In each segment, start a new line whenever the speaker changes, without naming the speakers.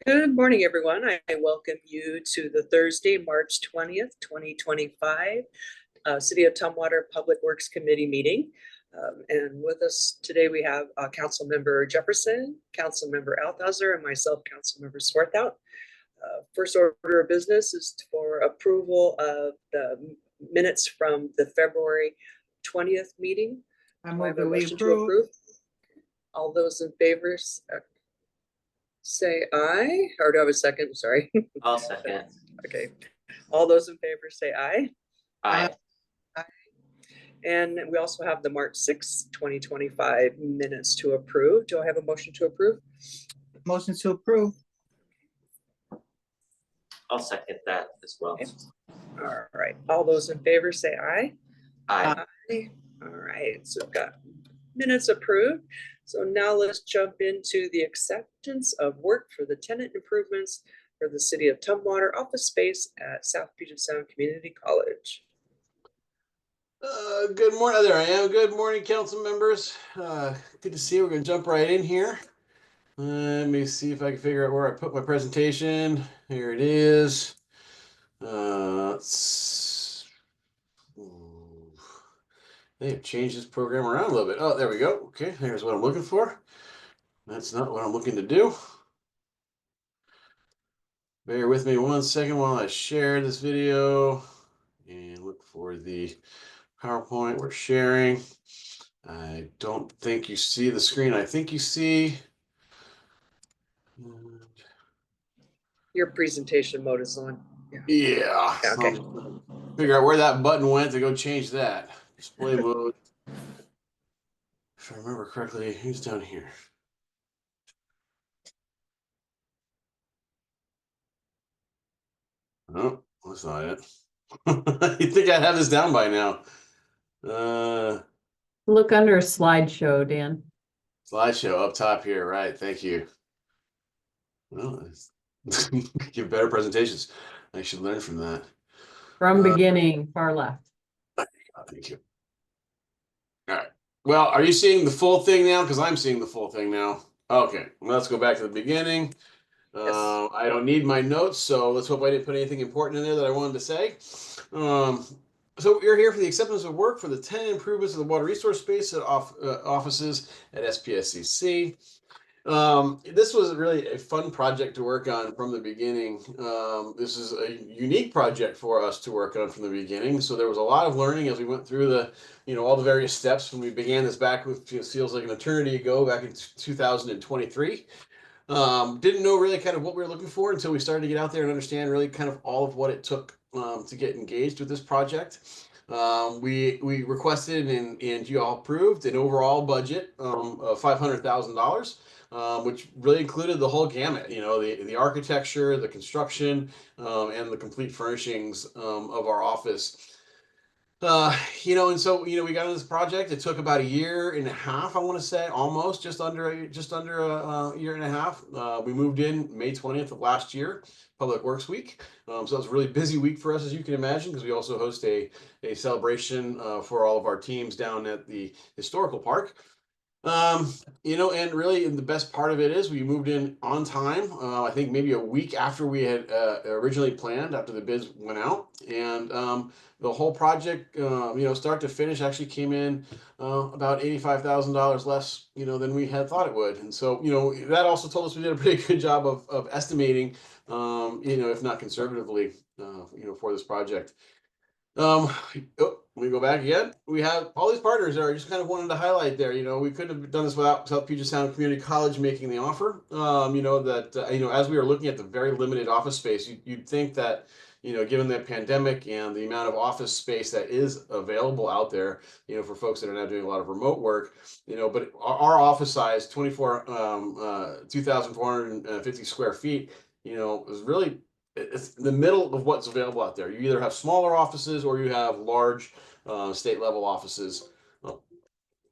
Good morning, everyone. I welcome you to the Thursday, March 20th, 2025, City of Tumwater Public Works Committee meeting. And with us today, we have Council Member Jefferson, Council Member Althauser, and myself, Council Member Swarthout. First order of business is for approval of the minutes from the February 20th meeting.
I move that we approve.
All those in favor say aye, or do I have a second? Sorry.
I'll second.
Okay. All those in favor say aye.
Aye.
And we also have the March 6th, 2025 minutes to approve. Do I have a motion to approve?
Motion to approve.
I'll second that as well.
Okay. All right. All those in favor say aye.
Aye.
Aye. All right. So we've got minutes approved. So now let's jump into the acceptance of work for the tenant improvements for the City of Tumwater office space at South Puget Sound Community College.
Good morning. There I am. Good morning, council members. Good to see you. We're going to jump right in here. Let me see if I can figure out where I put my presentation. Here it is. They have changed this program around a little bit. Oh, there we go. Okay, here's what I'm looking for. That's not what I'm looking to do. Bear with me 1 second while I share this video and look for the PowerPoint we're sharing. I don't think you see the screen. I think you see.
Your presentation mode is on.
Yeah.
Okay.
Figure out where that button went to go change that. Display mode. If I remember correctly, who's down here? Oh, that's not it. You think I'd have this down by now?
Look under slideshow, Dan.
Slideshow up top here, right? Thank you. Well, give better presentations. I should learn from that.
From beginning, far left.
Thank you. All right. Well, are you seeing the full thing now? Because I'm seeing the full thing now. Okay, let's go back to the beginning.
Yes.
I don't need my notes, so let's hope I didn't put anything important in there that I wanted to say. So we're here for the acceptance of work for the tenant improvements of the water resource space at offices at SPSCC. This was really a fun project to work on from the beginning. This is a unique project for us to work on from the beginning. So there was a lot of learning as we went through the, all the various steps when we began this back with, feels like an eternity ago back in 2023. Didn't know really kind of what we were looking for until we started to get out there and understand really kind of all of what it took to get engaged with this project. We requested and you all approved an overall budget of $500,000, which really included the whole gamut, the architecture, the construction, and the complete furnishings of our office. And so, we got on this project. It took about 1.5 years, I want to say, almost just under a 1.5 years. We moved in May 20th of last year, Public Works Week. So it was a really busy week for us, as you can imagine, because we also host a celebration for all of our teams down at the historical park. And really the best part of it is we moved in on time. I think maybe a week after we had originally planned, after the bids went out, and the whole project, start to finish, actually came in about $85,000 less, than we had thought it would. And so, that also told us we did a pretty good job of estimating, if not conservatively, for this project. Let me go back again. We have all these partners there. I just kind of wanted to highlight there. We couldn't have done this without South Puget Sound Community College making the offer. As we were looking at the very limited office space, you'd think that, given the pandemic and the amount of office space that is available out there, for folks that are now doing a lot of remote work, but our office size, 2,450 square feet, is really, it's the middle of what's available out there. You either have smaller offices or you have large state level offices. Oh,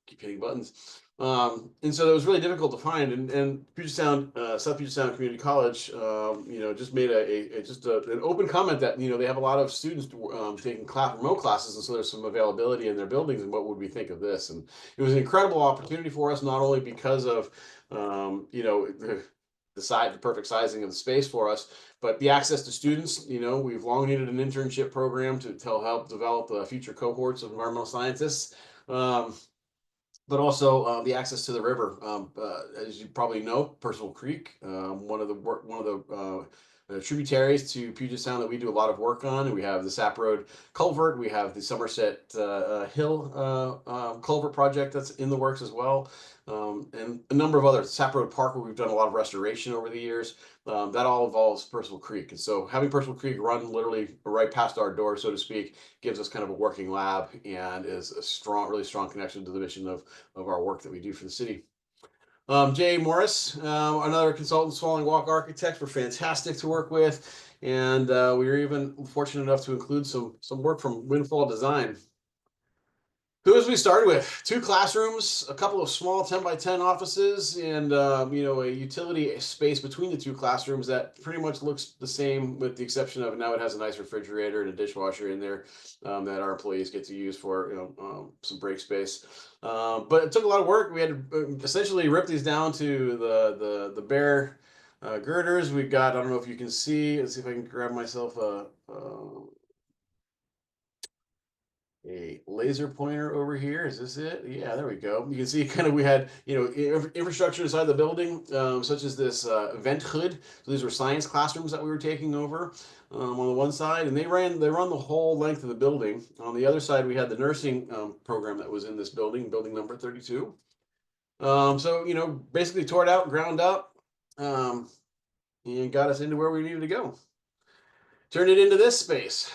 keep hitting buttons. And so it was really difficult to find. And Puget Sound, South Puget Sound Community College, just made an open comment that they have a lot of students taking remote classes, and so there's some availability in their buildings. And what would we think of this? And it was an incredible opportunity for us, not only because of the perfect sizing of the space for us. But the access to students, we've long needed an internship program to help develop future cohorts of environmental scientists. But also the access to the river. As you probably know, Percival Creek, one of the tributaries to Puget Sound that we do a lot of work on. And we have the Sap Road culvert. We have the Somerset Hill culvert project that's in the works as well. And a number of others. Sap Road Park, where we've done a lot of restoration over the years. That all involves Percival Creek. And so having Percival Creek run literally right past our door, so to speak, gives us kind of a working lab and is a really strong connection to the mission of our work that we do for the city. J.A. Morris, another consultant, Swallowing Walk Architects, were fantastic to work with. And we were even fortunate enough to include some work from Windfall Design. Who as we started with 2 classrooms, a couple of small 10 by 10 offices, and a utility space between the 2 classrooms that pretty much looks the same, with the exception of now it has a nice refrigerator and a dishwasher in there that our employees get to use for some break space. But it took a lot of work. We had to essentially rip these down to the bare girders. We've got, I don't know if you can see. Let's see if I can grab myself a laser pointer over here. Is this it? Yeah, there we go. You can see kind of we had infrastructure inside the building, such as this vent hood. So these were science classrooms that we were taking over on the one side, and they run the whole length of the building. On the other side, we had the nursing program that was in this building number 32. So basically tore it out, ground up, and got us into where we needed to go. Turned it into this space.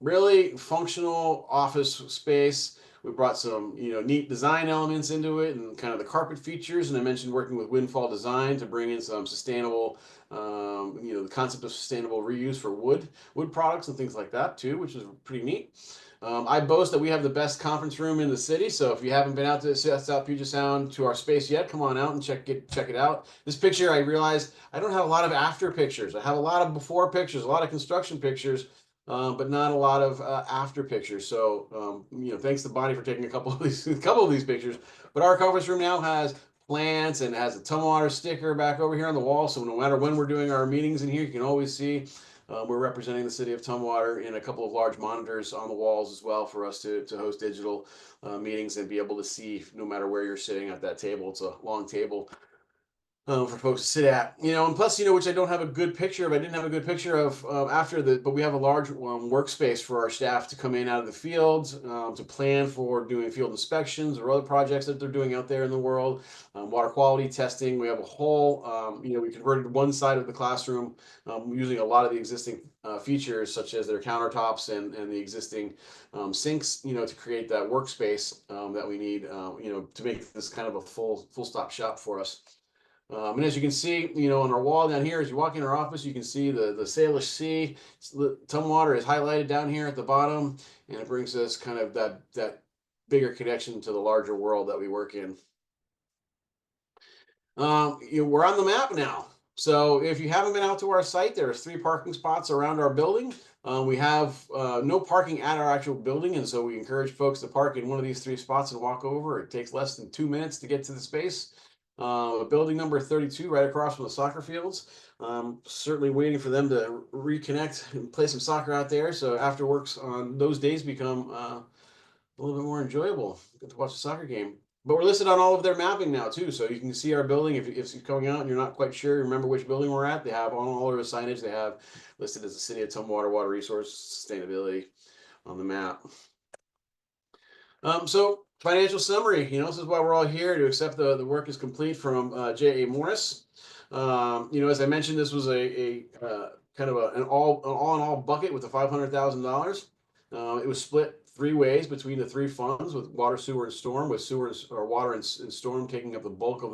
Really functional office space. We brought some, neat design elements into it and kind of the carpet features. And I mentioned working with Windfall Design to bring in some sustainable, the concept of sustainable reuse for wood products and things like that too, which is pretty neat. I boast that we have the best conference room in the city. So if you haven't been out to South Puget Sound to our space yet, come on out and check it out. This picture, I realized I don't have a lot of after pictures. I have a lot of before pictures, a lot of construction pictures, but not a lot of after pictures. So thanks to Bonnie for taking a couple of these pictures. But our conference room now has plants and has a Tumwater sticker back over here on the wall. So no matter when we're doing our meetings in here, you can always see. We're representing the city of Tumwater in a couple of large monitors on the walls as well for us to host digital meetings and be able to see no matter where you're sitting at that table. It's a long table for folks to sit at, and plus, which I don't have a good picture of. I didn't have a good picture of but we have a large workspace for our staff to come in out of the field to plan for doing field inspections or other projects that they're doing out there in the world. Water quality testing. We have a whole, we converted one side of the classroom using a lot of the existing features, such as their countertops and the existing sinks, to create that workspace that we need, to make this kind of a full stop shop for us. And as you can see, on our wall down here, as you walk in our office, you can see the Salish Sea. Tumwater is highlighted down here at the bottom, and it brings us kind of that bigger connection to the larger world that we work in. We're on the map now. So if you haven't been out to our site, there's 3 parking spots around our building. We have no parking at our actual building, and so we encourage folks to park in one of these 3 spots and walk over. It takes less than 2 minutes to get to the space. Building number 32, right across from the soccer fields. Certainly waiting for them to reconnect and play some soccer out there. So after works on those days become a little bit more enjoyable. Get to watch the soccer game. But we're listed on all of their mapping now too, so you can see our building. If you're coming out and you're not quite sure, remember which building we're at. They have on all of the signage. They have listed as the City of Tumwater Water Resource Sustainability on the map. So financial summary, this is why we're all here, to accept the work is complete from J.A. Morris. As I mentioned, this was a kind of an all-in-all bucket with the $500,000. It was split 3 ways between the 3 funds, with water, sewer, and storm, with water and storm taking up the bulk of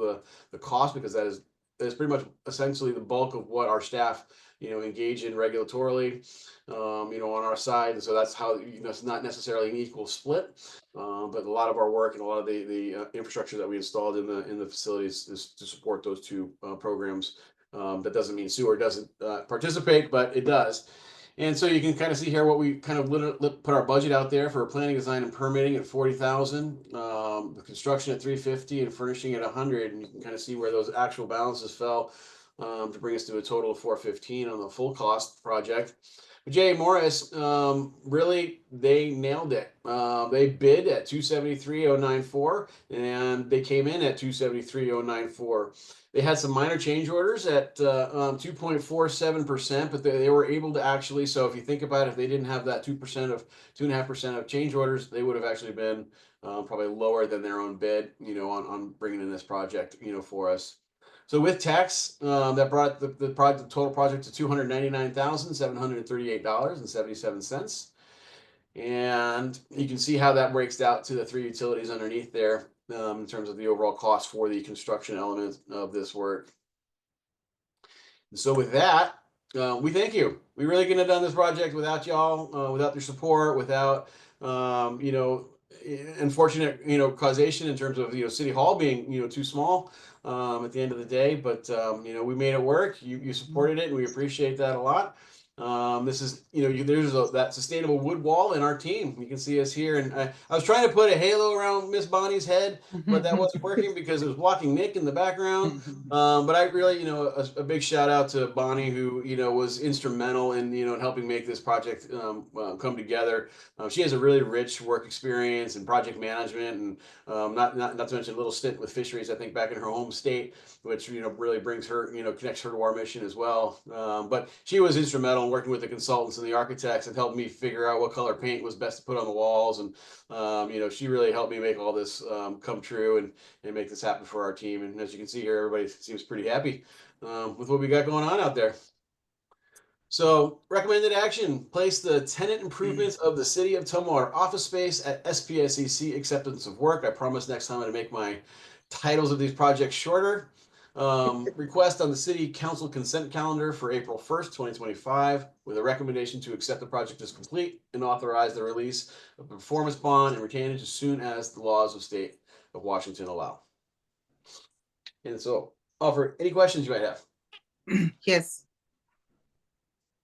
the cost, because that is pretty much essentially the bulk of what our staff engage in regulatorily, on our side. And so that's how, it's not necessarily an equal split, but a lot of our work and a lot of the infrastructure that we installed in the facilities is to support those 2 programs. That doesn't mean sewer doesn't participate, but it does. And so you can kind of see here what we kind of put our budget out there for planning, design, and permitting at 40,000, the construction at 350, and furnishing at 100. And you can kind of see where those actual balances fell to bring us to a total of 415 on the full cost project. But J.A. Morris, really, they nailed it. They bid at 273,094, and they came in at 273,094. They had some minor change orders at 2.47%, but they were able to actually, so if you think about it, if they didn't have that 2.5% of change orders, they would have actually been probably lower than their own bid, on bringing in this project, for us. So with tax, that brought the total project to $299,738.77. And you can see how that breaks out to the 3 utilities underneath there in terms of the overall cost for the construction element of this work. And so with that, we thank you. We really couldn't have done this project without y'all, without your support, without, unfortunate, causation in terms of, City Hall being, too small at the end of the day. But, we made it work. You supported it, and we appreciate that a lot. This is, there's that sustainable wood wall in our team. You can see us here. And I was trying to put a halo around Miss Bonnie's head, but that wasn't working because it was walking Nick in the background. But I really, a big shout out to Bonnie, who, was instrumental in, in helping make this project come together. She has a really rich work experience in project management, and not to mention a little stint with fisheries, I think, back in her home state, which, really brings her, connects her to our mission as well. But she was instrumental in working with the consultants and the architects and helped me figure out what color paint was best to put on the walls. And, she really helped me make all this come true and make this happen for our team. And as you can see here, everybody seems pretty happy with what we got going on out there. So recommended action, place the tenant improvements of the City of Tumwater office space at SPSCC acceptance of work. I promise next time I'm going to make my titles of these projects shorter. Request on the City Council consent calendar for April 1st, 2025, with a recommendation to accept the project as complete and authorize the release of the performance bond and retainage as soon as the laws of state of Washington allow. And so, offer any questions you might have.
Yes.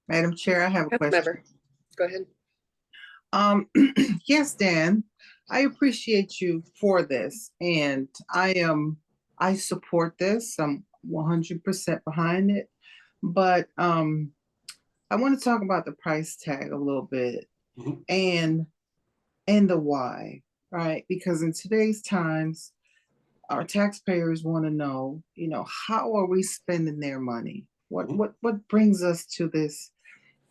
Madam Chair, I have a question.
Go ahead.
Yes, Dan, I appreciate you for this, and I support this. I'm 100% behind it, but I want to talk about the price tag a little bit and the why, right? Because in today's times, our taxpayers want to know, how are we spending their money? What brings us to this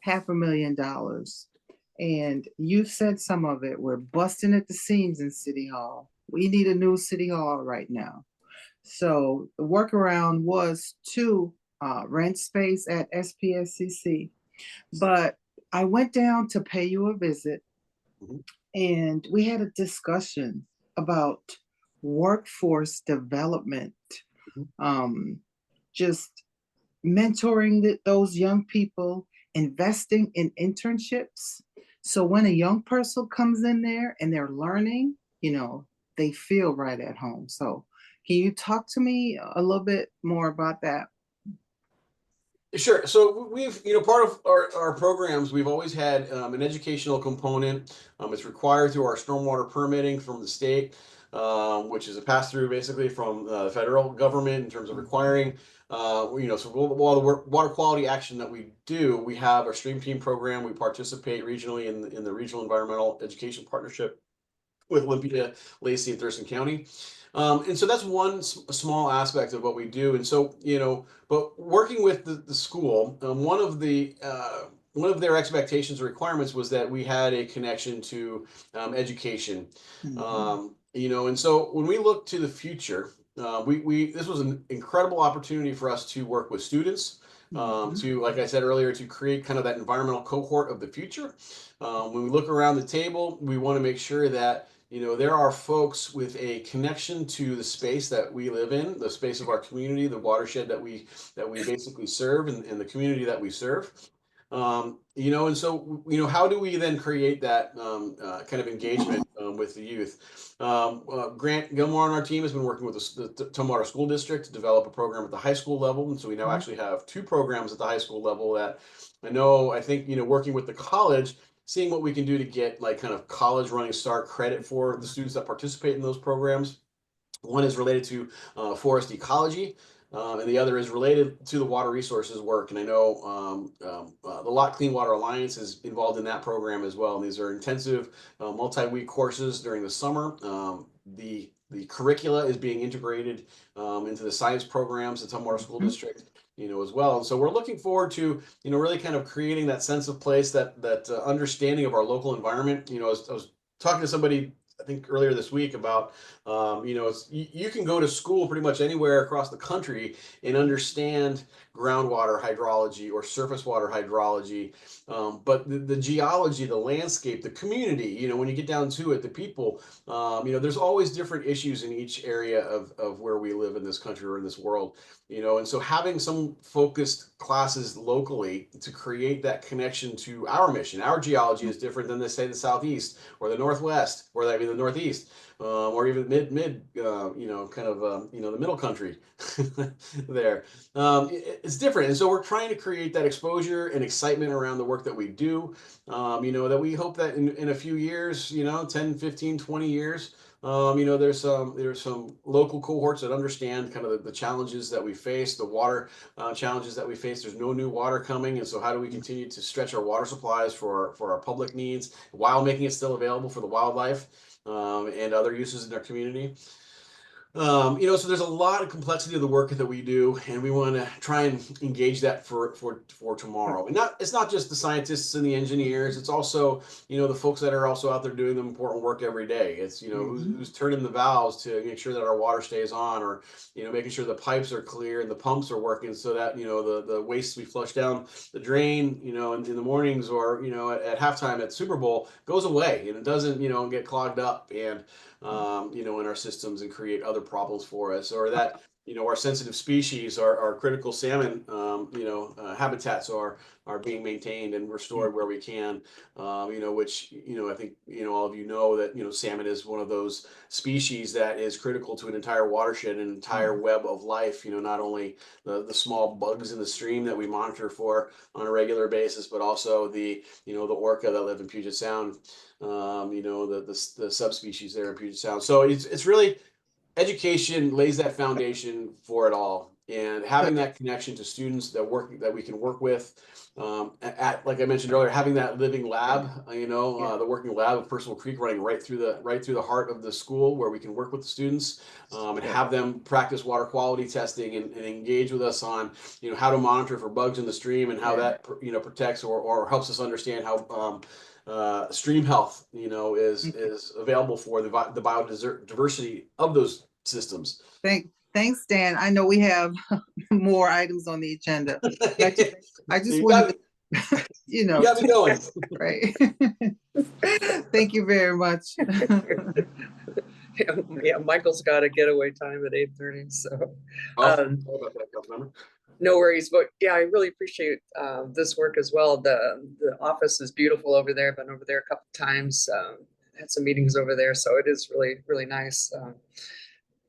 $500,000? And you said some of it. We're busting at the seams in City Hall. We need a new City Hall right now. So the workaround was to rent space at SPSCC. But I went down to pay you a visit, and we had a discussion about workforce development, just mentoring those young people, investing in internships. So when a young person comes in there and they're learning, they feel right at home. So can you talk to me a little bit more about that?
Sure. So we've, part of our programs, we've always had an educational component. It's required through our stormwater permitting from the state, which is a pass-through basically from the federal government in terms of requiring, so while the water quality action that we do, we have our Stream Team program. We participate regionally in the Regional Environmental Education Partnership with Olympia, Lacey, and Thurston County. And so that's one small aspect of what we do. And so, but working with the school, one of their expectations or requirements was that we had a connection to education. And so when we look to the future, this was an incredible opportunity for us to work with students, to, like I said earlier, to create kind of that environmental cohort of the future. When we look around the table, we want to make sure that there are folks with a connection to the space that we live in, the space of our community, the watershed that we basically serve, and the community that we serve. You know, and so, you know, how do we then create that kind of engagement with the youth? Grant Gilmore on our team has been working with the Tumwater School District to develop a program at the high school level. And so we now actually have 2 programs at the high school level that I think, you know, working with the college, seeing what we can do to get like kind of college running start credit for the students that participate in those programs. One is related to forest ecology, and the other is related to the water resources work. And I know the Lot Clean Water Alliance is involved in that program as well. And these are intensive multi-week courses during the summer. The curricula is being integrated into the science programs at Tumwater School District, you know, as well. And so we're looking forward to, you know, really kind of creating that sense of place, that understanding of our local environment. You know, I was talking to somebody, I think earlier this week, about you know, you can go to school pretty much anywhere across the country and understand groundwater hydrology or surface water hydrology, but the geology, the landscape, the community, you know, when you get down to it, the people, you know, there's always different issues in each area of where we live in this country or in this world, you know. And so having some focused classes locally to create that connection to our mission. Our geology is different than, say, the Southeast or the Northwest, or I mean the Northeast, or even mid, you know, kind of, you know, the middle country there. It's different. And so we're trying to create that exposure and excitement around the work that we do, you know, that we hope that in a few years, you know, 10, 15, 20 years, you know, there's some local cohorts that understand kind of the challenges that we face, the water challenges that we face. There's no new water coming, and so how do we continue to stretch our water supplies for our public needs while making it still available for the wildlife and other uses in our community? You know, so there's a lot of complexity of the work that we do, and we want to try and engage that for tomorrow. And it's not just the scientists and the engineers; it's also, you know, the folks that are also out there doing the important work every day. It's, you know, who's turning the valves to make sure that our water stays on, or, you know, making sure the pipes are clear and the pumps are working, so that, you know, the waste we flush down the drain, you know, in the mornings, or, you know, at halftime at Super Bowl, goes away and it doesn't, you know, get clogged up and you know, in our systems and create other problems for us, or that, you know, our sensitive species, our critical salmon, you know, habitats are being maintained and restored where we can, you know, which, you know, I think, you know, all of you know that, you know, salmon is one of those species that is critical to an entire watershed, an entire web of life, you know, not only the small bugs in the stream that we monitor for on a regular basis, but also the, you know, the orca that live in Puget Sound, you know, the subspecies there in Puget Sound. So it's really, education lays that foundation for it all, and having that connection to students that we can work with, at, like I mentioned earlier, having that living lab, you know, the working lab of Percival Creek running right through the heart of the school, where we can work with the students, and have them practice water quality testing and engage with us on, you know, how to monitor for bugs in the stream, and how that, you know, protects or helps us understand how stream health, you know, is available for the biodiversity of those systems.
Thanks, Dan. I know we have more items on the agenda. I just
You
wanted
got
to, you know,
You got me going.
right. Thank you very much.
Yeah, Michael's got a getaway time at 8:30, so
Oh, sorry about that, Councilmember.
no worries. But yeah, I really appreciate this work as well. The office is beautiful over there. Been over there a couple times. Had some meetings over there, so it is really, really nice.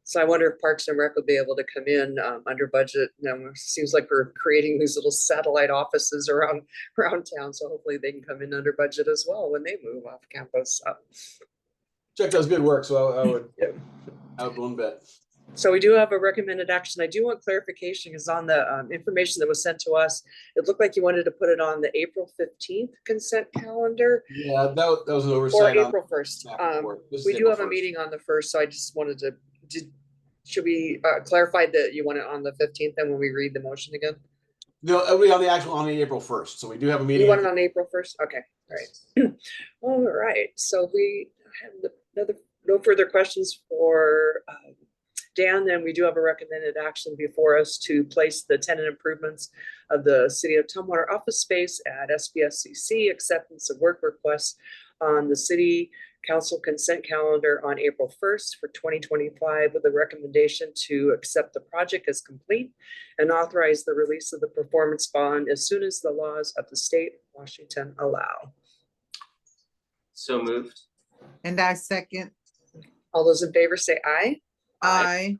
So I wonder if Parks and Rec will be able to come in under budget. Now, it seems like we're creating these little satellite offices around town, so hopefully they can come in under budget as well when they move off campus.
Chuck does good work, so I would
Yeah.
bet.
So we do have a recommended action. I do want clarification, is on the information that was sent to us. It looked like you wanted to put it on the April 15th consent calendar,
Yeah, that was an
or
oversight on
April 1st.
back and forth. This is
We do
April
have a
1st.
meeting on the 1st, so I just wanted to, should we clarify that you want it on the 15th, and when we read the motion again?
No, it'll be on the April 1st. So we do have a meeting.
You want it on April 1st? Okay, all right. All right, so we have no further questions for Dan. Then we do have a recommended action before us to place the tenant improvements of the City of Tumwater office space at SBSCC, acceptance of work requests on the city council consent calendar on April 1st for 2025 with a recommendation to accept the project as complete and authorize the release of the performance bond as soon as the laws of the state of Washington allow.
So moved.
And I second.
All those in favor say aye.
Aye.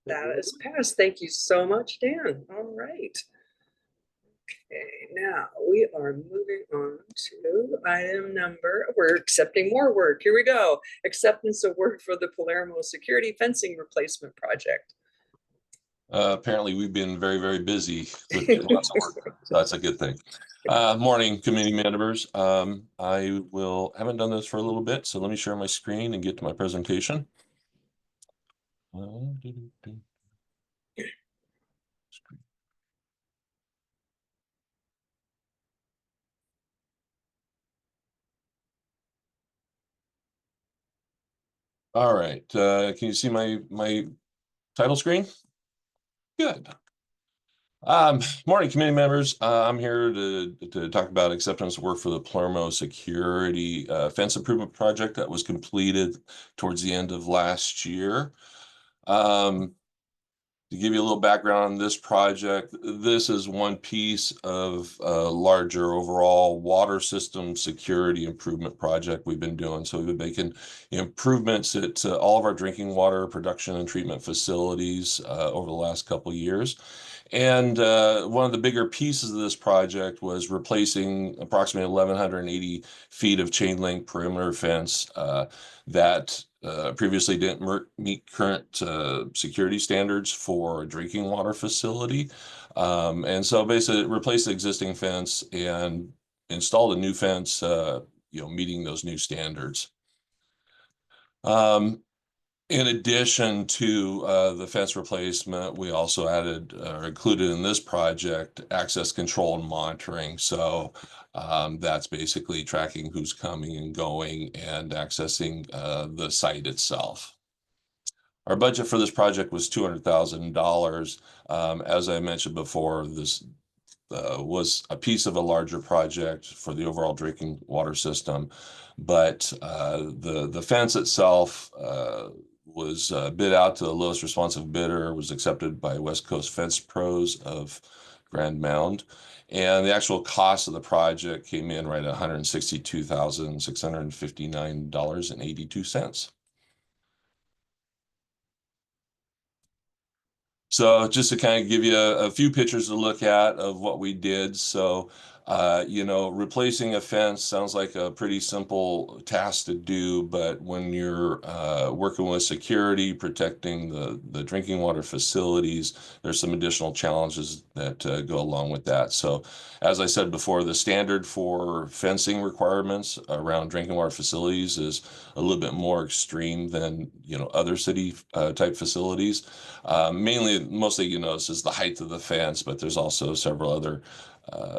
That is passed. Thank you so much, Dan. All right. Okay, now we are moving on to item number, we're accepting more work. Here we go. Acceptance of work for the Palermo Security Fencing Replacement Project.
Apparently, we've been very, very busy with lots of work. So that's a good thing. Morning, committee members. Haven't done this for a little bit, so let me share my screen and get to my presentation. All right, can you see my title screen? Good. Morning, committee members. I'm here to talk about acceptance of work for the Palermo Security Fence Improvement Project that was completed towards the end of last year. To give you a little background on this project, this is one piece of a larger overall water system security improvement project we've been doing. So we've been making improvements at all of our drinking water production and treatment facilities over the last couple of years. And one of the bigger pieces of this project was replacing approximately 1,180 feet of chain link perimeter fence that previously didn't meet current security standards for a drinking water facility. And so basically replaced the existing fence and installed a new fence, meeting those new standards. In addition to the fence replacement, we also added or included in this project access control and monitoring. So that's basically tracking who's coming and going and accessing the site itself. Our budget for this project was $200,000. As I mentioned before, this was a piece of a larger project for the overall drinking water system, but the fence itself was bid out to the lowest responsive bidder, was accepted by West Coast Fence Pros of Grand Mound. And the actual cost of the project came in right at $162,659.82. So just to kind of give you a few pictures to look at of what we did. So, replacing a fence sounds like a pretty simple task to do, but when you're working with security, protecting the drinking water facilities, there's some additional challenges that go along with that. So as I said before, the standard for fencing requirements around drinking water facilities is a little bit more extreme than, other city type facilities. Mostly, this is the height of the fence, but there's also several other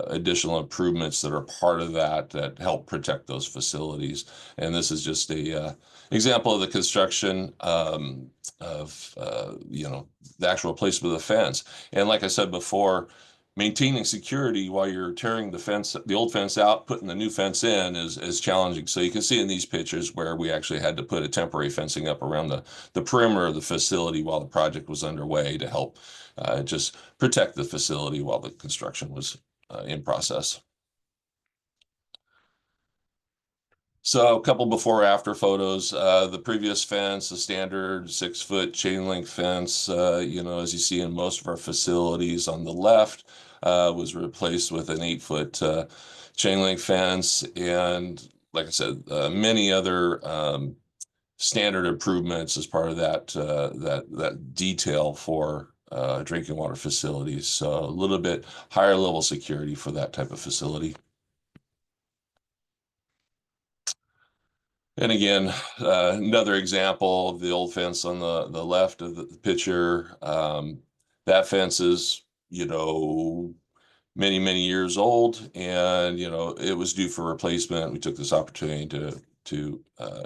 additional improvements that are part of that help protect those facilities. And this is just a example of the construction of the actual placement of the fence. And like I said before, maintaining security while you're tearing the old fence out, putting the new fence in is challenging. So you can see in these pictures where we actually had to put a temporary fencing up around the perimeter of the facility while the project was underway to help just protect the facility while the construction was in process. So a couple before after photos, the previous fence, the standard 6-foot chain link fence, as you see in most of our facilities on the left, was replaced with an 8-foot chain link fence. And like I said, many other standard improvements as part of that detail for drinking water facilities. So a little bit higher level security for that type of facility. And again, another example of the old fence on the left of the picture. That fence is, many, many years old, and, it was due for replacement. We took this opportunity to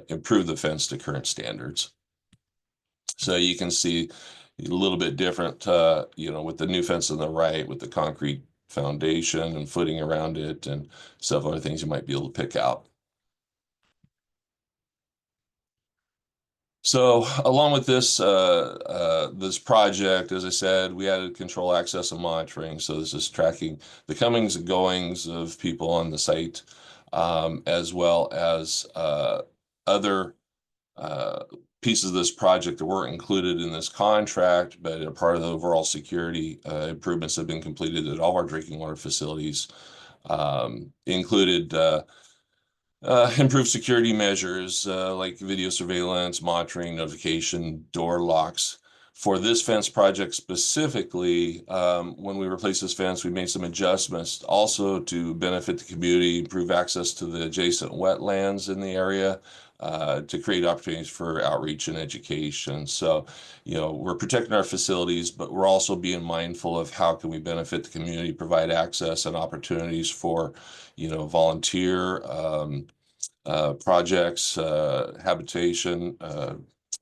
improve the fence to current standards. So you can see a little bit different, with the new fence on the right, with the concrete foundation and footing around it and several other things you might be able to pick out. So along with this, this project, as I said, we added control access and monitoring. So this is tracking the comings and goings of people on the site, as well as other pieces of this project that weren't included in this contract, but are part of the overall security improvements that have been completed at all of our drinking water facilities. Included improved security measures like video surveillance, monitoring, notification, door locks. For this fence project specifically, when we replaced this fence, we made some adjustments also to benefit the community, improve access to the adjacent wetlands in the area, to create opportunities for outreach and education. So, you know, we're protecting our facilities, but we're also being mindful of how can we benefit the community, provide access and opportunities for, you know, volunteer projects, habitation,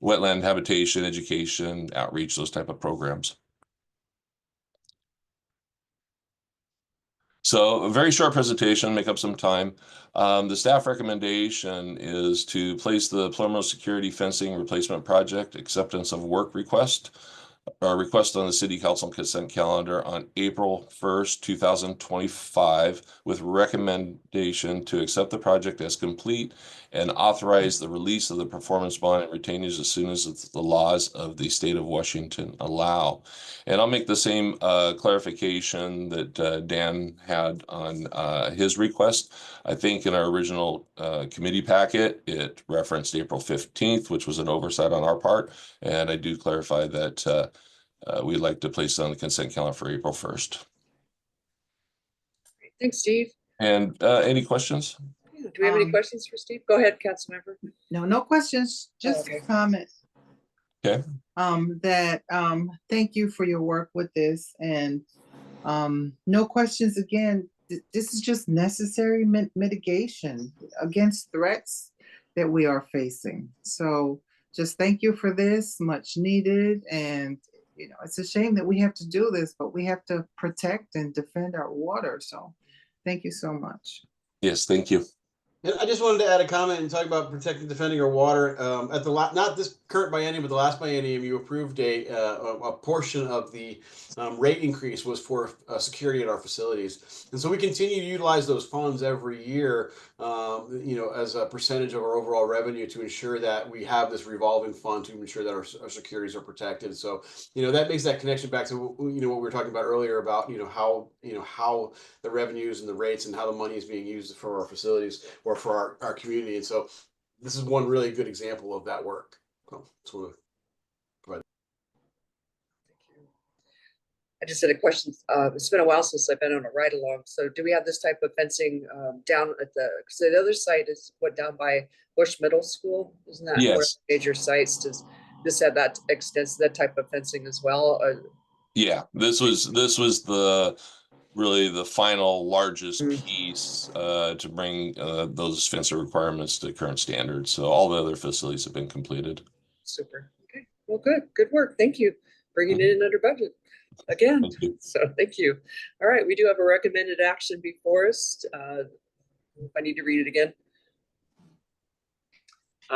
wetland habitation, education, outreach, those type of programs. So a very short presentation, make up some time. The staff recommendation is to place the Palermo Security Fencing Replacement Project acceptance of work request on the city council consent calendar on April 1st, 2025, with recommendation to accept the project as complete and authorize the release of the performance bond and retainage as soon as the laws of the state of Washington allow. And I'll make the same clarification that Dan had on his request. I think in our original committee packet, it referenced April 15th, which was an oversight on our part. And I do clarify that we'd like to place it on the consent calendar for April 1st.
Thanks, Steve.
And any questions?
Yeah, do we have any questions for Steve? Go ahead, Councilmember.
No questions, just
Okay.
a comment.
Okay.
Thank you for your work with this, and no questions again. This is just necessary mitigation against threats that we are facing. So just thank you for this, much needed. And you know, it's a shame that we have to do this, but we have to protect and defend our water. So thank you so much.
Yes, thank you.
And I just wanted to add a comment and talk about protecting, defending our water. At the not this current biennium, but the last biennium, you approved a portion of the rate increase was for security at our facilities, and so we continue to utilize those funds every year, you know, as a percentage of our overall revenue to ensure that we have this revolving fund to ensure that our securities are protected. So, you know, that makes that connection back to, you know, what we were talking about earlier about, you know, how the revenues and the rates and how the money is being used for our facilities or for our community. And so this is one really good example of that work. So that's what
I just had a question. It's been a while since I've been on a ride along. So do we have this type of fencing down at because the other site is what, down by Bush Middle School? Isn't that one of
Yes.
the major sites? Does this have that that type of fencing as well?
Yeah, this was the really the final largest
Mm.
piece to bring those fencing requirements to current standards. So all the other facilities have been completed.
Super. Okay. Well, good work. Thank you. Bringing it in under budget again.
Thank you.
So thank you. All right, we do have a recommended action before us. If I need to read it again.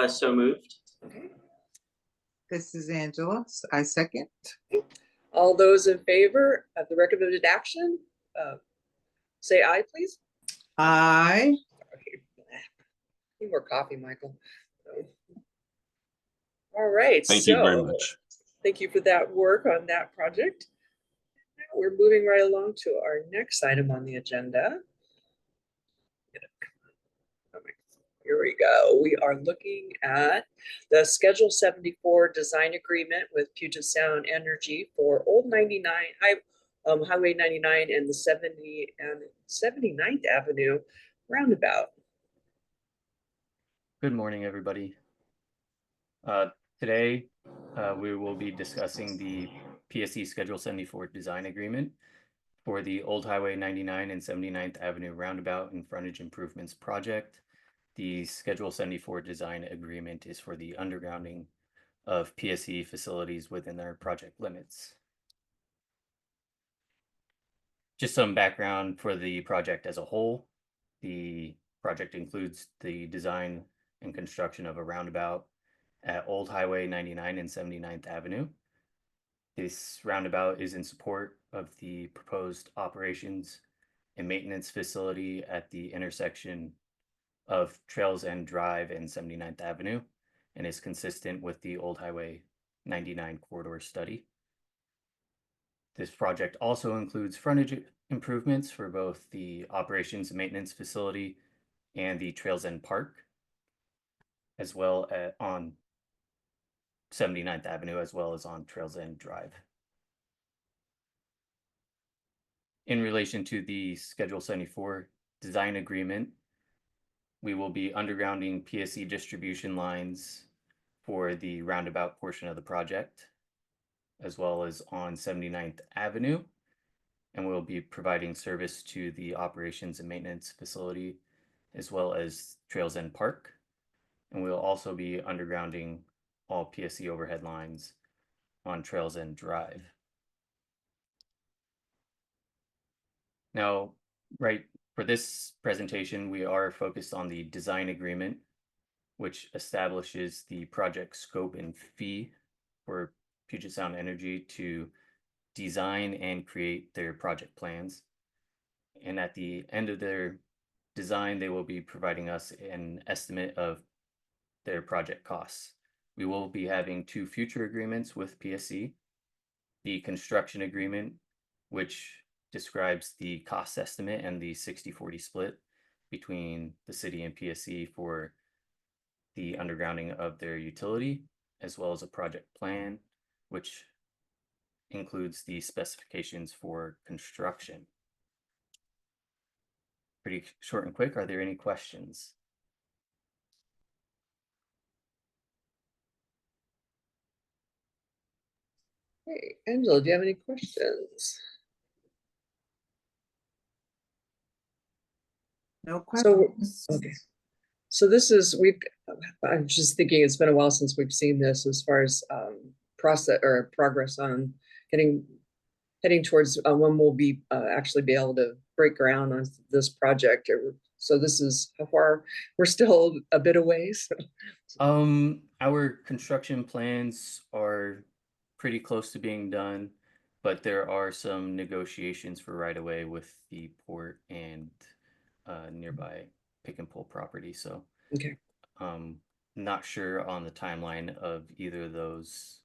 So moved.
Okay.
This is Angela. I second.
All those in favor of the recommended action, say aye, please.
Aye.
Need more coffee, Michael. All right.
Thank you very much.
Thank you for that work on that project. Now we're moving right along to our next item on the agenda. Here we go. We are looking at the Schedule 74 design agreement with Puget Sound Energy for Old 99 Highway 99 and the 79th Avenue roundabout.
Good morning, everybody. Today, we will be discussing the PSC Schedule 74 design agreement for the Old Highway 99 and 79th Avenue roundabout and frontage improvements project. The Schedule 74 design agreement is for the undergrounding of PSC facilities within their project limits. Just some background for the project as a whole. The project includes the design and construction of a roundabout at Old Highway 99 and 79th Avenue. This roundabout is in support of the proposed operations and maintenance facility at the intersection of Trails End Drive and 79th Avenue, and is consistent with the Old Highway 99 corridor study. This project also includes frontage improvements for both the operations and maintenance facility and the Trails End Park, as well as on 79th Avenue, as well as on Trails End Drive. In relation to the Schedule 74 design agreement, we will be undergrounding PSC distribution lines for the roundabout portion of the project, as well as on 79th Avenue. And we'll be providing service to the operations and maintenance facility, as well as Trails End Park. And we'll also be undergrounding all PSC overhead lines on Trails End Drive. Now, right, for this presentation, we are focused on the design agreement, which establishes the project scope and fee for Puget Sound Energy to design and create their project plans. And at the end of their design, they will be providing us an estimate of their project costs. We will be having 2 future agreements with PSC. The construction agreement, which describes the cost estimate and the 60-40 split between the city and PSC for the undergrounding of their utility, as well as a project plan, which includes the specifications for construction. Pretty short and quick. Are there any questions?
Hey, Angela, do you have any questions?
No
So,
questions.
okay. So this is, I'm just thinking it's been a while since we've seen this as far as process or progress on heading towards when we'll be actually be able to break ground on this project. So this is how far we're still a bit away. So.
Our construction plans are pretty close to being done, but there are some negotiations for right of way with the port and nearby pick and pull property. So
Okay.
not sure on the timeline of either of those,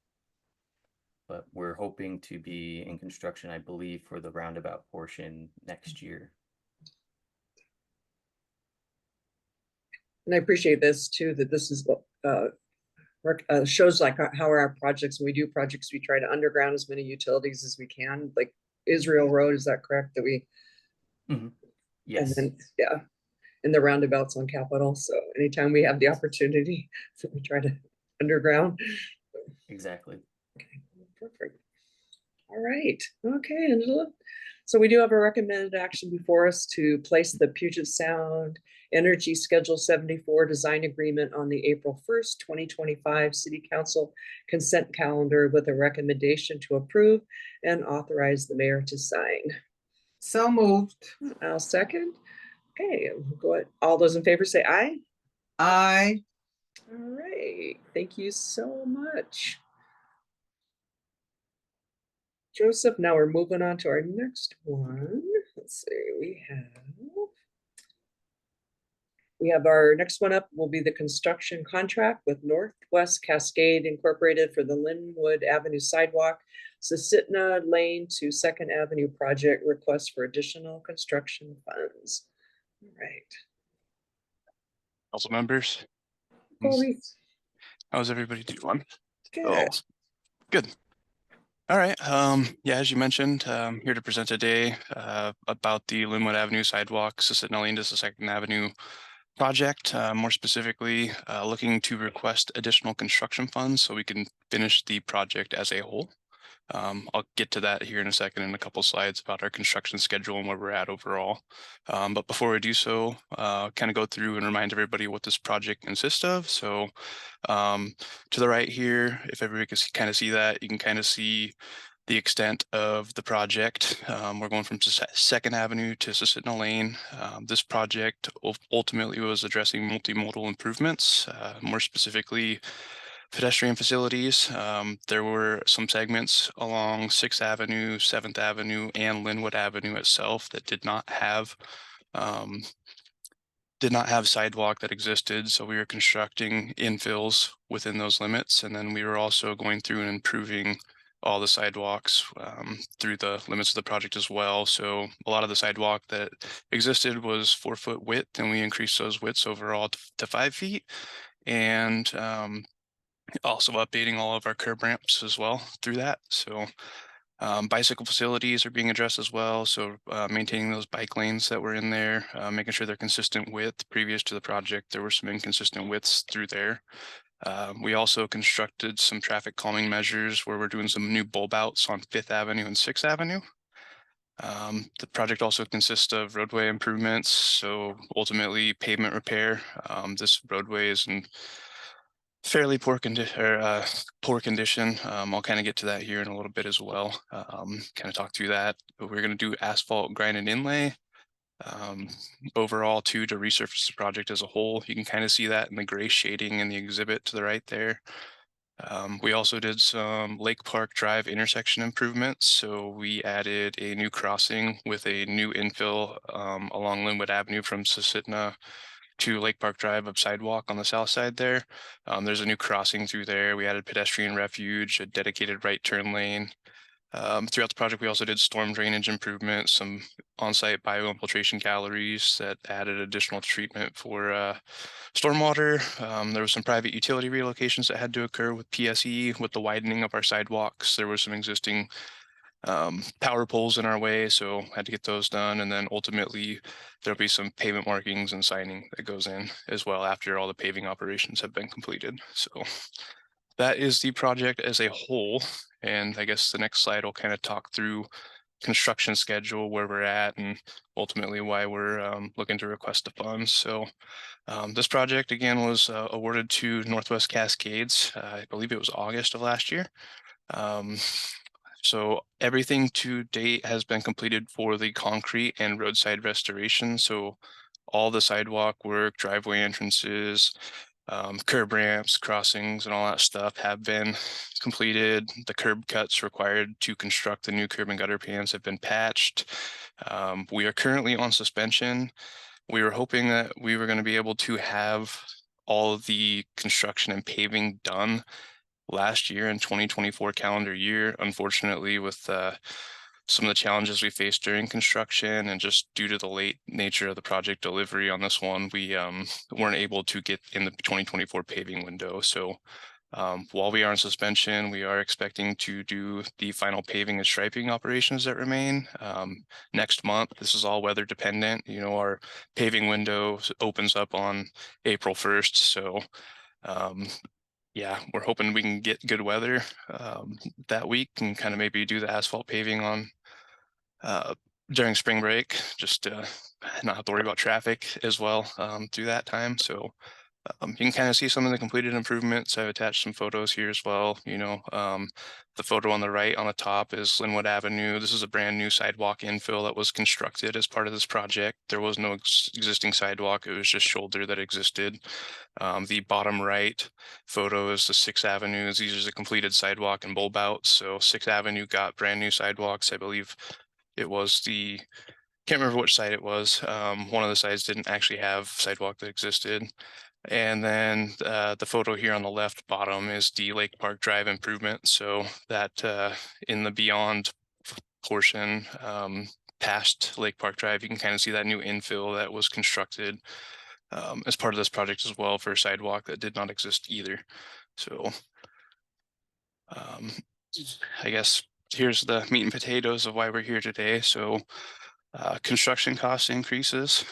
but we're hoping to be in construction, I believe, for the roundabout portion next year.
And I appreciate this too, that this is what shows like how our projects, when we do projects, we try to underground as many utilities as we can, like Israel Road, is that correct? That we,
Yes.
and then, yeah, and the roundabouts on Capitol. So anytime we have the opportunity, so we try to underground.
Exactly.
Okay, perfect. All right. Okay, Angela. So we do have a recommended action before us to place the Puget Sound Energy Schedule 74 design agreement on the April 1st, 2025 City Council consent calendar with a recommendation to approve and authorize the mayor to sign.
So moved.
I'll second. Okay, go ahead. All those in favor say aye.
Aye.
All right. Thank you so much, Joseph. Now we're moving on to our next one. Let's see, we have our next one up will be the construction contract with Northwest Cascade Incorporated for the Linwood Avenue Sidewalk, Susitna Lane to 2nd Avenue project, request for additional construction funds. All right.
Council members,
Colby,
how's everybody doing?
good.
Oh, good. All right. Yeah, as you mentioned, here to present today about the Linwood Avenue sidewalk, Susitna Lane to 2nd Avenue project. More specifically, looking to request additional construction funds so we can finish the project as a whole. I'll get to that here in a second in a couple slides about our construction schedule and where we're at overall. But before we do so, kind of go through and remind everybody what this project consists of. So to the right here, if everybody can kind of see that, you can kind of see the extent of the project. We're going from 2nd Avenue to Susitna Lane. This project ultimately was addressing multimodal improvements, more specifically pedestrian facilities. There were some segments along 6th Avenue, 7th Avenue, and Linwood Avenue itself that did not have sidewalk that existed. So we were constructing infills within those limits. And then we were also going through and improving all the sidewalks through the limits of the project as well. So a lot of the sidewalk that existed was 4-foot width, and we increased those widths overall to 5 feet. And also updating all of our curb ramps as well through that. So bicycle facilities are being addressed as well. So maintaining those bike lanes that were in there, making sure they're consistent width. Previous to the project, there were some inconsistent widths through there. We also constructed some traffic calming measures where we're doing some new bulb outs on 5th Avenue and 6th Avenue. The project also consists of roadway improvements, so ultimately pavement repair. This roadway is in fairly poor condition. I'll kind of get to that here in a little bit as well. Kind of talk through that. But we're going to do asphalt grind and inlay. Overall too, to resurface the project as a whole. You can kind of see that in the gray shading in the exhibit to the right there. We also did some Lake Park Drive intersection improvements. So we added a new crossing with a new infill along Linwood Avenue from Susitna to Lake Park Drive of sidewalk on the south side there. There's a new crossing through there. We added pedestrian refuge, a dedicated right turn lane. Throughout the project, we also did storm drainage improvements, some on-site bioinfiltration galleries that added additional treatment for stormwater. There was some private utility relocations that had to occur with PSE with the widening of our sidewalks. There were some existing power poles in our way, so had to get those done. And then ultimately there'll be some pavement markings and signing that goes in as well after all the paving operations have been completed. So that is the project as a whole. And I guess the next slide will kind of talk through construction schedule, where we're at, and ultimately why we're looking to request the funds. So this project again was awarded to Northwest Cascades. I believe it was August of last year. So everything to date has been completed for the concrete and roadside restoration. So all the sidewalk work, driveway entrances, curb ramps, crossings, and all that stuff have been completed. The curb cuts required to construct the new curb and gutter pans have been patched. We are currently on suspension. We were hoping that we were going to be able to have all of the construction and paving done last year in 2024 calendar year. Unfortunately, with some of the challenges we faced during construction and just due to the late nature of the project delivery on this one, we weren't able to get in the 2024 paving window. So while we are in suspension, we are expecting to do the final paving and striping operations that remain next month. This is all weather dependent. You know, our paving window opens up on April 1st. So yeah, we're hoping we can get good weather that week and kind of maybe do the asphalt paving on during spring break, just to not have to worry about traffic as well through that time. So you can kind of see some of the completed improvements. I've attached some photos here as well. You know, the photo on the right on the top is Linwood Avenue. This is a brand new sidewalk infill that was constructed as part of this project. There was no existing sidewalk. It was just shoulder that existed. The bottom right photo is the 6th Avenue. These are the completed sidewalk and bulb outs. So 6th Avenue got brand new sidewalks. I believe it was can't remember which side it was. One of the sides didn't actually have sidewalk that existed. And then the photo here on the left bottom is the Lake Park Drive improvement. So that in the beyond portion past Lake Park Drive, you can kind of see that new infill that was constructed as part of this project as well for a sidewalk that did not exist either. So I guess here's the meat and potatoes of why we're here today. So construction cost increases,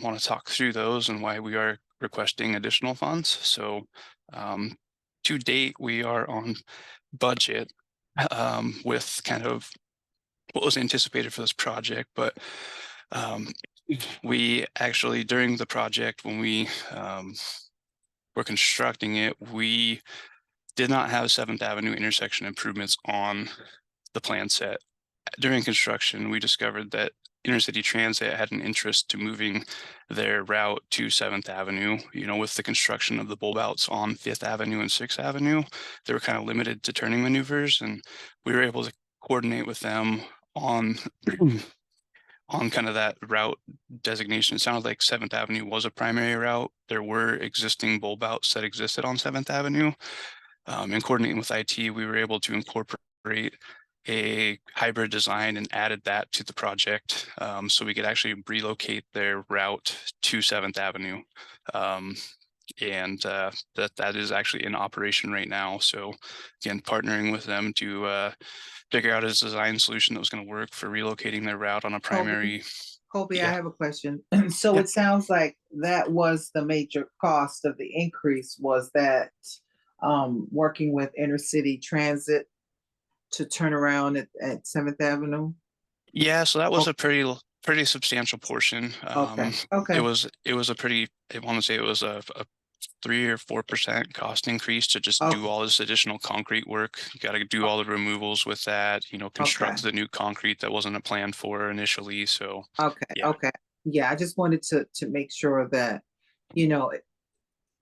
want to talk through those and why we are requesting additional funds. So to date, we are on budget with kind of what was anticipated for this project, but we actually, during the project, when we were constructing it, we did not have 7th Avenue intersection improvements on the plan set. During construction, we discovered that Intercity Transit had an interest to moving their route to 7th Avenue. With the construction of the bulb outs on 5th Avenue and 6th Avenue, they were kind of limited to turning maneuvers, and we were able to coordinate with them on on kind of that route designation. It sounded like 7th Avenue was a primary route. There were existing bulb outs that existed on 7th Avenue. In coordinating with IT, we were able to incorporate a hybrid design and added that to the project, so we could actually relocate their route to 7th Avenue. And that is actually in operation right now. So again, partnering with them to figure out a design solution that was going to work for relocating their route on a primary.
Colby, I
Yeah.
have a question. So
Yeah.
it sounds like that was the major cost of the increase, was that working with Intercity Transit to turn around at 7th Avenue?
Yeah, so that was a pretty substantial portion.
Okay, okay.
It was a pretty, I want to say it was a 3 or 4% cost increase to just
Okay.
do all this additional concrete work. You got to do all the removals with that, construct the new concrete that wasn't planned for initially. So
Okay,
yeah.
okay. Yeah, I just wanted to make sure that,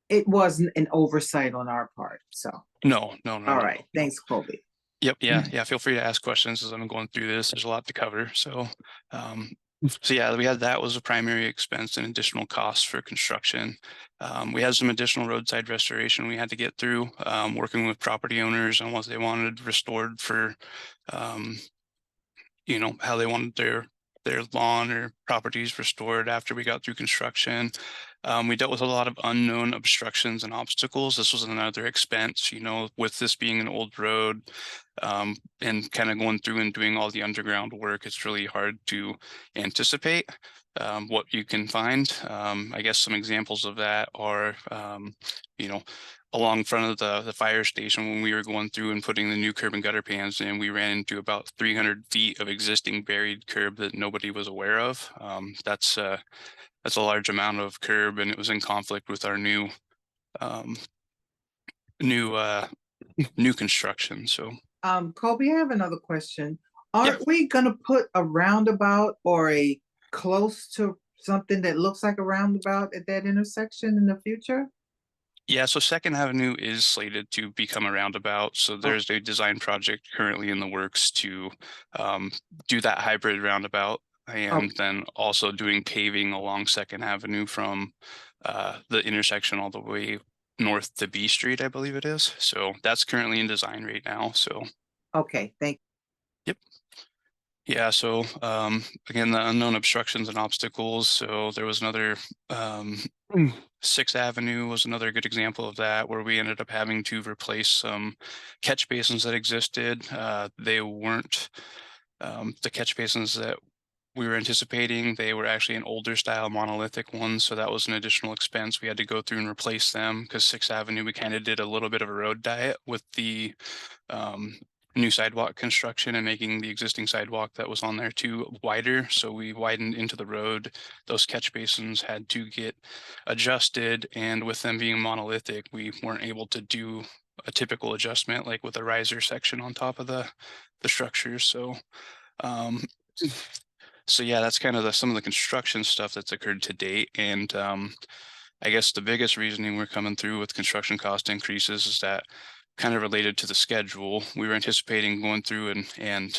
it wasn't an oversight on our part, so.
No.
All
no,
right,
no.
thanks, Colby.
Yep. Yeah. Feel free to ask questions as I'm going through this. There's a lot to cover. So yeah, we had that was a primary expense and additional costs for construction. We had some additional roadside restoration we had to get through, working with property owners on what they wanted restored for, how they wanted their lawn or properties restored after we got through construction. We dealt with a lot of unknown obstructions and obstacles. This was another expense, with this being an old road, and kind of going through and doing all the underground work. It's really hard to anticipate what you can find. I guess some examples of that are, along front of the fire station, when we were going through and putting the new curb and gutter pans in, we ran into about 300 feet of existing buried curb that nobody was aware of. That's a large amount of curb, and it was in conflict with our new construction. So
Colby, I have another question. Aren't we gonna put a roundabout or a close to something that looks like a roundabout at that intersection in the future?
yeah, so 2nd Avenue is slated to become a roundabout. So there's a design project currently in the works to do that hybrid roundabout, and then also doing paving along 2nd Avenue from the intersection all the way north to B Street, I believe it is. So that's currently in design right now. So
Okay, thank
yeah, so again, the unknown obstructions and obstacles. So there was another 6th Avenue was another good example of that, where we ended up having to replace some catch basins that existed. They weren't the catch basins that we were anticipating. They were actually an older style monolithic ones, so that was an additional expense. We had to go through and replace them because 6th Avenue, we kind of did a little bit of a road diet with the new sidewalk construction and making the existing sidewalk that was on there too wider. So we widened into the road. Those catch basins had to get adjusted, and with them being monolithic, we weren't able to do a typical adjustment like with a riser section on top of the structure. So yeah, that's kind of some of the construction stuff that's occurred to date. And I guess the biggest reasoning we're coming through with construction cost increases is that kind of related to the schedule. We were anticipating going through and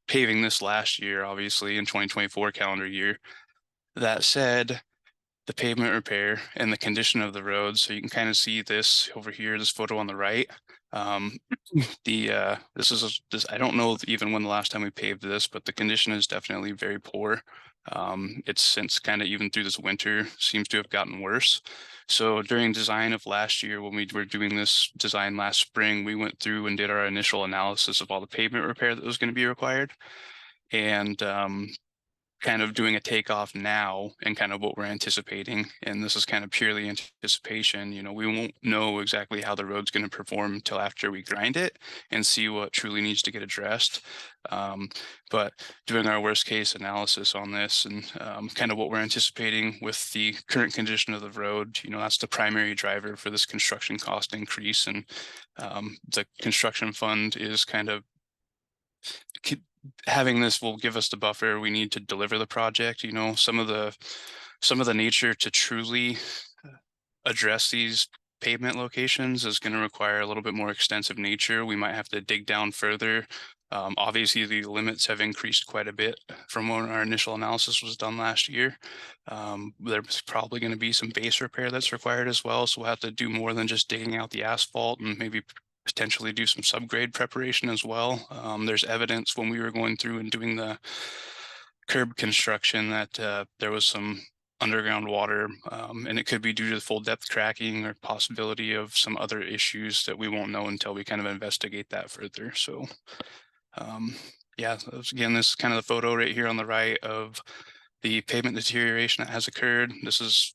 paving this last year, obviously in 2024 calendar year. That said, the pavement repair and the condition of the road. So you can kind of see this over here, this photo on the right. This I don't know even when the last time we paved this, but the condition is definitely very poor. It's since kind of even through this winter seems to have gotten worse. So during design of last year, when we were doing this design last spring, we went through and did our initial analysis of all the pavement repair that was going to be required, and kind of doing a takeoff now and kind of what we're anticipating. And this is kind of purely anticipation. We won't know exactly how the road's going to perform until after we grind it and see what truly needs to get addressed. But doing our worst case analysis on this and kind of what we're anticipating with the current condition of the road, that's the primary driver for this construction cost increase. And the construction fund is kind of having this will give us the buffer we need to deliver the project. You know, some of the nature to truly address these pavement locations is going to require a little bit more extensive nature. We might have to dig down further. Obviously, the limits have increased quite a bit from when our initial analysis was done last year. There's probably going to be some base repair that's required as well. So we'll have to do more than just digging out the asphalt and maybe potentially do some subgrade preparation as well. There's evidence when we were going through and doing the curb construction that there was some underground water, and it could be due to the full depth cracking or possibility of some other issues that we won't know until we kind of investigate that further. So yeah, again, this is kind of the photo right here on the right of the pavement deterioration that has occurred. This is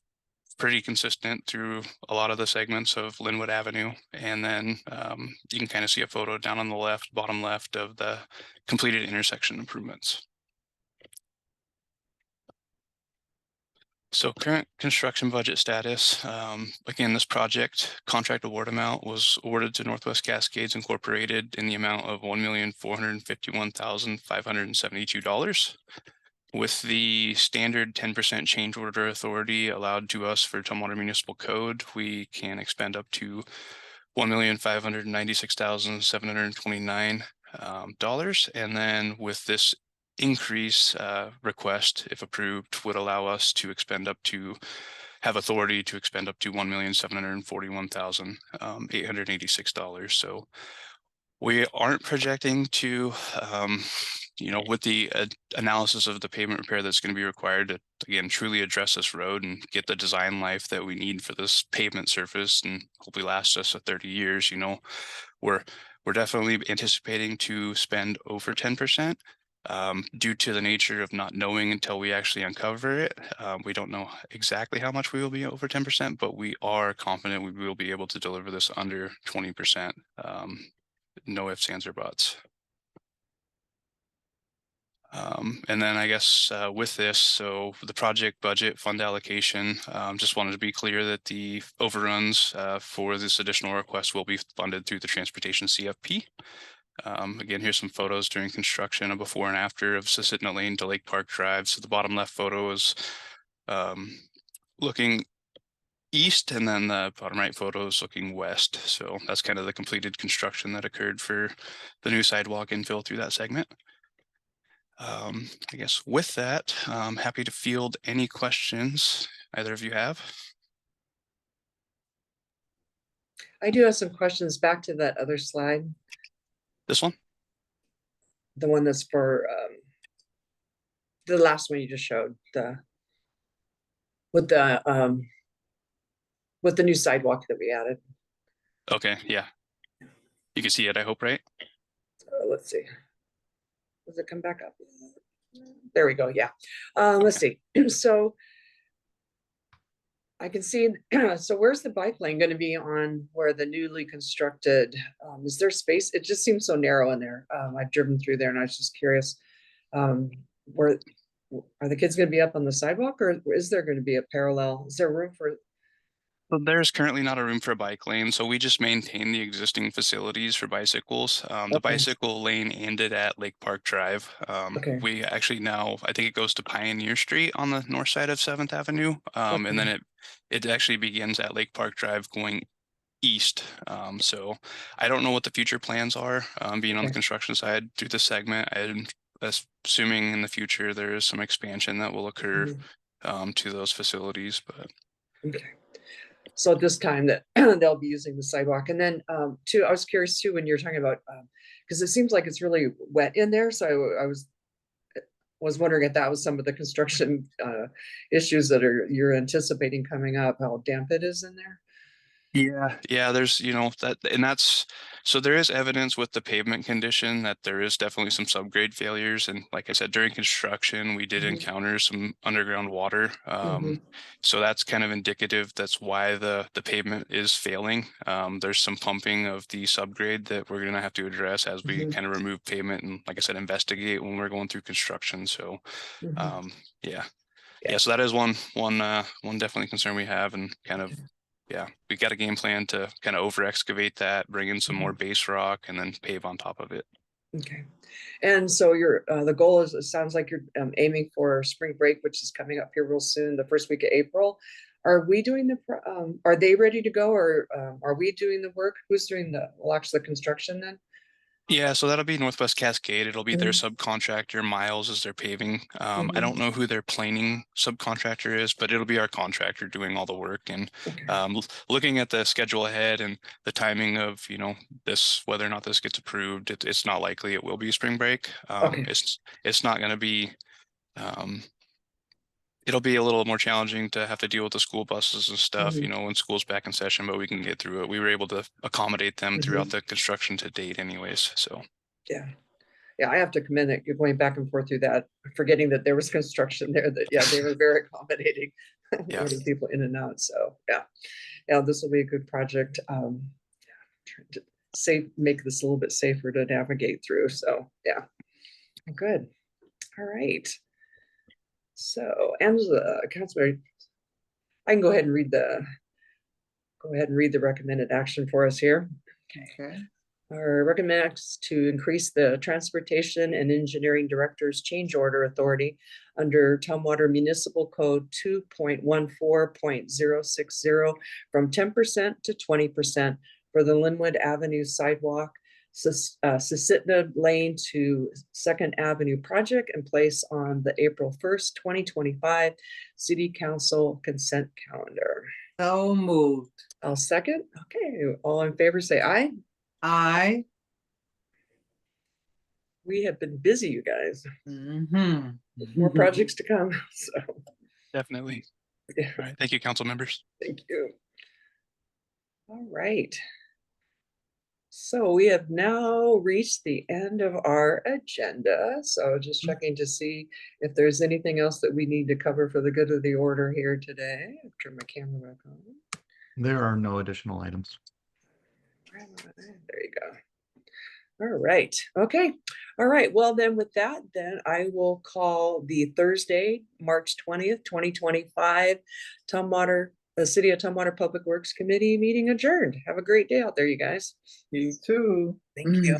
pretty consistent through a lot of the segments of Linwood Avenue. And then you can kind of see a photo down on the left, bottom left, of the completed intersection improvements. So current construction budget status, again, this project contract award amount was awarded to Northwest Cascades Incorporated in the amount of $1,451,572. With the standard 10% change order authority allowed to us for Tumwater Municipal Code, we can expend up to $1,596,729. And then with this increase request, if approved, would allow us to have authority to expend up to $1,741,886. So we aren't projecting to, with the analysis of the pavement repair that's going to be required to, again, truly address this road and get the design life that we need for this pavement surface and hopefully last us 30 years, we're definitely anticipating to spend over 10%. Due to the nature of not knowing until we actually uncover it. We don't know exactly how much we will be over 10%, but we are confident we will be able to deliver this under 20%. No ifs, ands, or buts. And then I guess with this, so the project budget fund allocation, just wanted to be clear that the overruns for this additional request will be funded through the transportation CFP. Again, here's some photos during construction, a before and after of Susitna Lane to Lake Park Drive. So the bottom left photo is looking east, and then the bottom right photo is looking west. So that's kind of the completed construction that occurred for the new sidewalk infill through that segment. I guess with that, I'm happy to field any questions either of you have.
I do have some questions back to that other slide.
This one?
The one that's for the last one you just showed, with the new sidewalk that we added.
Okay, yeah. You can see it, I hope, right?
Let's see. Does it come back up? There we go. Yeah. Let's see. So I can see, so where's the bike lane going to be on where the newly constructed, is there space? It just seems so narrow in there. I've driven through there and I was just curious, where are the kids going to be up on the sidewalk, or is there going to be a parallel? Is there room for?
So there's currently not a room for a bike lane, so we just maintain the existing facilities for bicycles. The bicycle lane ended at Lake Park Drive. We actually now, I think it goes to Pioneer Street on the north side of 7th Avenue. And then it actually begins at Lake Park Drive going east. So I don't know what the future plans are, being on the construction side through this segment. I'm assuming in the future there is some expansion that will occur to those facilities, but.
Okay. So at this time that they'll be using the sidewalk. And then too, I was curious too, when you're talking about, because it seems like it's really wet in there. So I was wondering if that was some of the construction issues that you're anticipating coming up, how damp it is in there.
Yeah, there's, that, and that's, so there is evidence with the pavement condition that there is definitely some subgrade failures. And like I said, during construction, we did encounter some underground water. So that's kind of indicative. That's why the pavement is failing. There's some pumping of the subgrade that we're going to have to address as we kind of remove pavement and, like I said, investigate when we're going through construction. So, yeah. So that is one definitely concern we have, and kind of, we got a game plan to kind of over excavate that, bring in some more base rock, and then pave on top of it.
Okay. And so the goal is, it sounds like you're aiming for spring break, which is coming up here real soon, the first week of April. Are we doing are they ready to go, or are we doing the work? Who's doing the construction then?
Yeah, so that'll be Northwest Cascade. It'll be their
Mhm.
subcontractor. Miles is their paving. I
Mhm.
don't know who their planing subcontractor is, but it'll be our contractor doing all the work. And
Okay.
looking at the schedule ahead and the timing of, this, whether or not this gets approved, it's not likely it will be spring break.
Okay.
It's not going to be. It'll be a little more challenging to have to deal with the school buses and stuff,
Mhm.
when school's back in session, but we can get through it. We were able to accommodate them throughout the construction to date anyways, so.
Yeah. Yeah, I have to commend that you're going back and forth through that, forgetting that there was construction there, that, yeah, they were very accommodating.
Yeah.
Getting people in and out, so, yeah. Yeah, this will be a good project. Trying to make this a little bit safer to navigate through, so, yeah. Good. All right. So, Angela, Councilor, I can go ahead and read the recommended action for us here.
Okay.
Our recommends to increase the transportation and engineering director's change order authority under Tumwater Municipal Code 2.14.060 from 10% to 20% for the Linwood Avenue sidewalk, Susitna Lane to Second Avenue project, and place on the April 1st, 2025 City Council consent calendar.
So moved.
I'll second. Okay, all in favor say aye.
Aye.
We have been busy, you guys.
Mm-hmm.
More projects to come. So,
Definitely.
yeah,
All right. Thank you, council members.
thank you. All right. So we have now reached the end of our agenda. So just checking to see if there's anything else that we need to cover for the good of the order here today. I'll turn my camera back on.
There are no additional items.
There you go. All right. Okay. All right. Well, then with that, then I will call the Thursday, March 20th, 2025 the City of Tumwater Public Works Committee meeting adjourned. Have a great day out there, you guys.
You too.
Thank you.